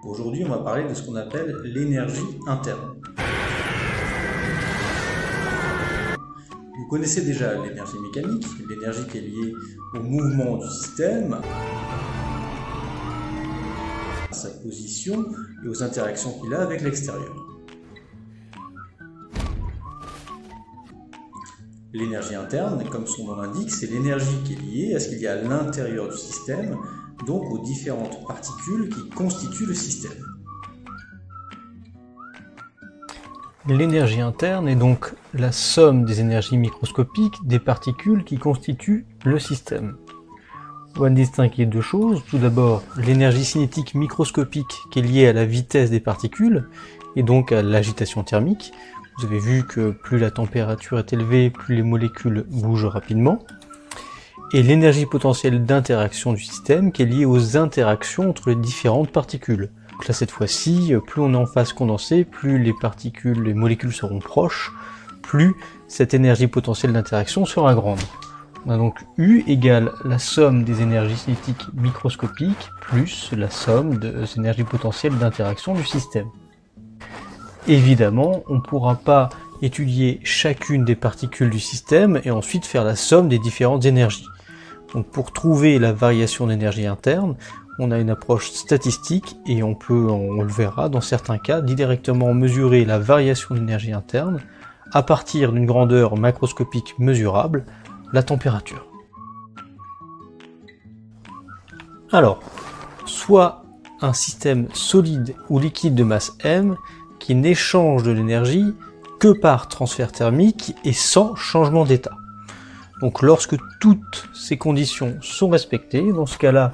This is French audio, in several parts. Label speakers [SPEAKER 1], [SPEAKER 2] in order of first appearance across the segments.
[SPEAKER 1] Aujourd'hui, on va parler de ce qu'on appelle l'énergie interne. Vous connaissez déjà l'énergie mécanique, l'énergie qui est liée au mouvement du système, à sa position et aux interactions qu'il a avec l'extérieur. L'énergie interne, comme son nom l'indique, c'est l'énergie qui est liée à ce qu'il y a à l'intérieur du système, donc aux différentes particules qui constituent le système.
[SPEAKER 2] L'énergie interne est donc la somme des énergies microscopiques des particules qui constituent le système. On va distinguer deux choses. Tout d'abord, l'énergie cinétique microscopique qui est liée à la vitesse des particules et donc à l'agitation thermique. Vous avez vu que plus la température est élevée, plus les molécules bougent rapidement. Et l'énergie potentielle d'interaction du système qui est liée aux interactions entre les différentes particules. Donc là, cette fois-ci, plus on est en phase condensée, plus les particules, les molécules seront proches, plus cette énergie potentielle d'interaction sera grande. On a donc U égale la somme des énergies cinétiques microscopiques plus la somme des énergies potentielles d'interaction du système. Évidemment, on ne pourra pas étudier chacune des particules du système et ensuite faire la somme des différentes énergies. Donc pour trouver la variation d'énergie interne, on a une approche statistique et on le verra dans certains cas, directement mesurer la variation d'énergie interne à partir d'une grandeur macroscopique mesurable, la température. Alors, soit un système solide ou liquide de masse m qui n'échange de l'énergie que par transfert thermique et sans changement d'état. Donc lorsque toutes ces conditions sont respectées, dans ce cas-là,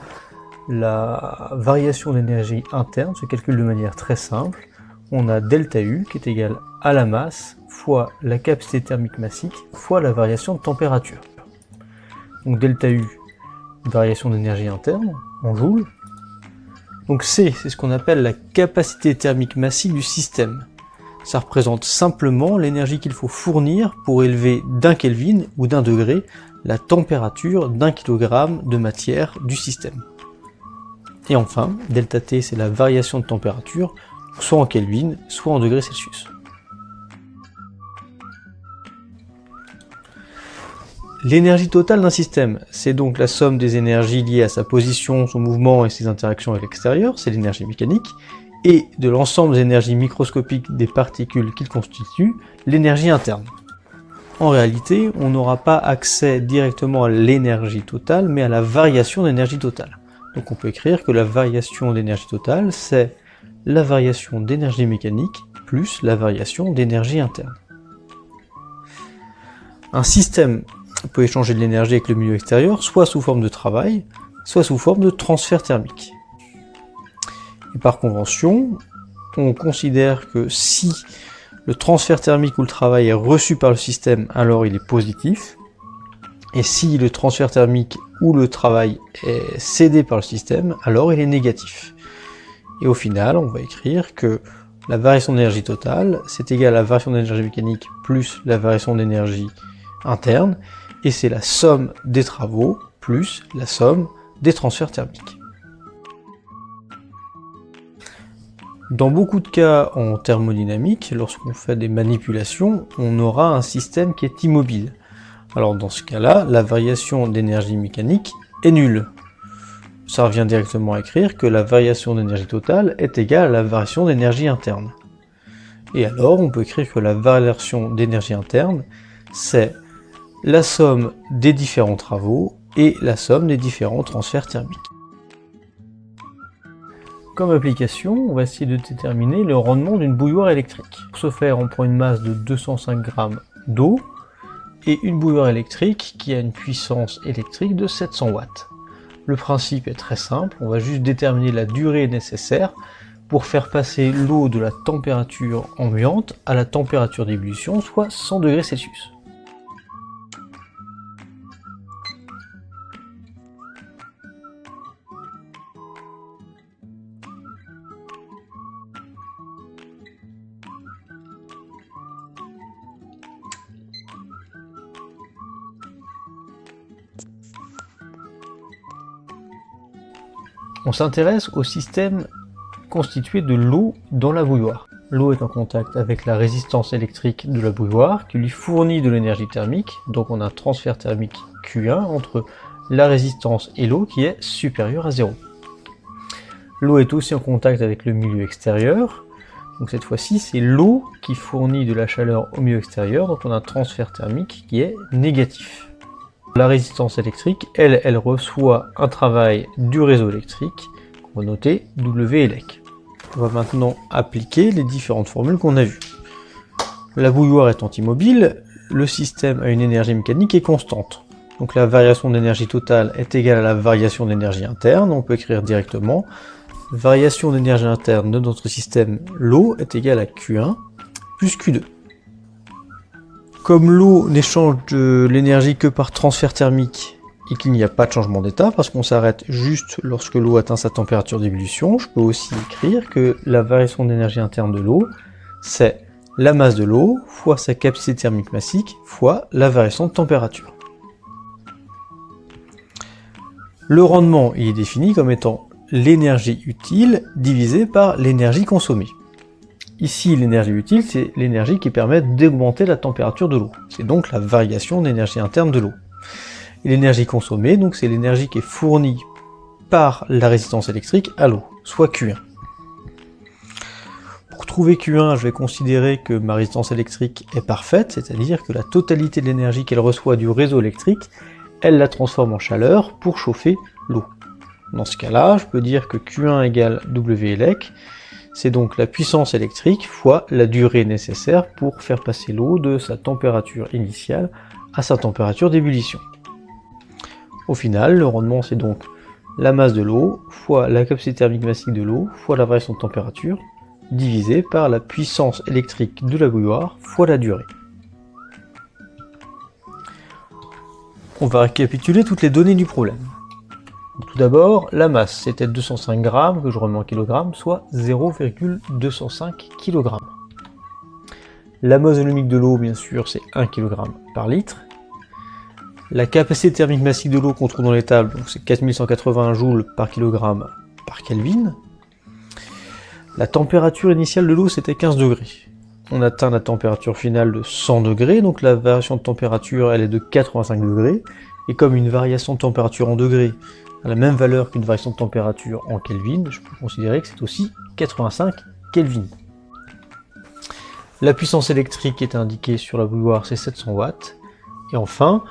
[SPEAKER 2] la variation d'énergie interne se calcule de manière très simple. On a ΔU qui est égal à la masse fois la capacité thermique massique fois la variation de température. Donc ΔU, variation d'énergie interne en joules. Donc C, c'est ce qu'on appelle la capacité thermique massique du système. Ça représente simplement l'énergie qu'il faut fournir pour élever d'1 Kelvin ou d'1 degré la température d'1 kg de matière du système. Et enfin, ΔT, c'est la variation de température, soit en Kelvin, soit en degrés Celsius. L'énergie totale d'un système, c'est donc la somme des énergies liées à sa position, son mouvement et ses interactions avec l'extérieur, c'est l'énergie mécanique, et de l'ensemble des énergies microscopiques des particules qu'il constitue, l'énergie interne. En réalité, on n'aura pas accès directement à l'énergie totale, mais à la variation d'énergie totale. Donc on peut écrire que la variation d'énergie totale, c'est la variation d'énergie mécanique plus la variation d'énergie interne. Un système peut échanger de l'énergie avec le milieu extérieur, soit sous forme de travail, soit sous forme de transfert thermique. Et par convention, on considère que si le transfert thermique ou le travail est reçu par le système, alors il est positif. Et si le transfert thermique ou le travail est cédé par le système, alors il est négatif. Et au final, on va écrire que la variation d'énergie totale, c'est égal à la variation d'énergie mécanique plus la variation d'énergie interne, et c'est la somme des travaux plus la somme des transferts thermiques. Dans beaucoup de cas en thermodynamique, lorsqu'on fait des manipulations, on aura un système qui est immobile. Alors dans ce cas-là, la variation d'énergie mécanique est nulle. Ça revient directement à écrire que la variation d'énergie totale est égale à la variation d'énergie interne. Et alors on peut écrire que la variation d'énergie interne, c'est la somme des différents travaux et la somme des différents transferts thermiques. Comme application, on va essayer de déterminer le rendement d'une bouilloire électrique. Pour ce faire, on prend une masse de 205 g d'eau et une bouilloire électrique qui a une puissance électrique de 700 watts. Le principe est très simple, on va juste déterminer la durée nécessaire pour faire passer l'eau de la température ambiante à la température d'ébullition, soit 100 degrés Celsius. On s'intéresse au système constituer de l'eau dans la bouilloire. L'eau est en contact avec la résistance électrique de la bouilloire qui lui fournit de l'énergie thermique, donc on a un transfert thermique Q1 entre la résistance et l'eau qui est supérieure à 0. L'eau est aussi en contact avec le milieu extérieur, donc cette fois-ci c'est l'eau qui fournit de la chaleur au milieu extérieur, donc on a un transfert thermique qui est négatif. La résistance électrique, elle reçoit un travail du réseau électrique, qu'on va noter WELEC. On va maintenant appliquer les différentes formules qu'on a vues. La bouilloire étant immobile, le système a une énergie mécanique qui est constante. Donc la variation d'énergie totale est égale à la variation d'énergie interne. On peut écrire directement variation d'énergie interne de notre système, l'eau, est égale à Q1 plus Q2. Comme l'eau n'échange de l'énergie que par transfert thermique et qu'il n'y a pas de changement d'état, parce qu'on s'arrête juste lorsque l'eau atteint sa température d'ébullition, je peux aussi écrire que la variation d'énergie interne de l'eau, c'est la masse de l'eau fois sa capacité thermique massique fois la variation de température. Le rendement il est défini comme étant l'énergie utile divisée par l'énergie consommée. Ici, l'énergie utile, c'est l'énergie qui permet d'augmenter la température de l'eau. C'est donc la variation d'énergie interne de l'eau. Et l'énergie consommée, donc c'est l'énergie qui est fournie par la résistance électrique à l'eau, soit Q1. Pour trouver Q1, je vais considérer que ma résistance électrique est parfaite, c'est-à-dire que la totalité de l'énergie qu'elle reçoit du réseau électrique, elle la transforme en chaleur pour chauffer l'eau. Dans ce cas-là, je peux dire que Q1 égale WELEC, c'est donc la puissance électrique fois la durée nécessaire pour faire passer l'eau de sa température initiale à sa température d'ébullition. Au final, le rendement c'est donc la masse de l'eau fois la capacité thermique massique de l'eau fois la variation de température divisé par la puissance électrique de la bouilloire fois la durée. On va récapituler toutes les données du problème. Tout d'abord, la masse, c'était 205 grammes, que je remets en kilogrammes, soit 0,205 kg. La masse volumique de l'eau, bien sûr, c'est 1 kg par litre. La capacité thermique massique de l'eau qu'on trouve dans les tables, c'est 4180 joules par kilogramme par Kelvin. La température initiale de l'eau, c'était 15 degrés. On atteint la température finale de 100 degrés, donc la variation de température, elle est de 85 degrés. Et comme une variation de température en degrés a la même valeur qu'une variation de température en Kelvin, je peux considérer que c'est aussi 85 Kelvin. La puissance électrique qui est indiquée sur la bouilloire, c'est 700 watts. Et enfin,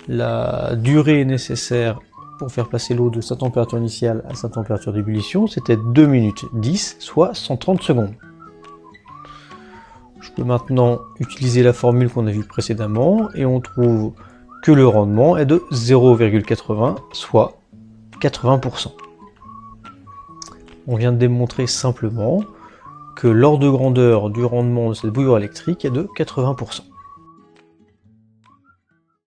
[SPEAKER 2] la durée nécessaire pour faire passer l'eau de sa température initiale à sa température d'ébullition, c'était 2 minutes 10, soit 130 secondes. Je peux maintenant utiliser la formule qu'on a vue précédemment, et on trouve que le rendement est de 0,80, soit 80%. On vient de démontrer simplement que l'ordre de grandeur du rendement de cette bouilloire électrique est de 80%.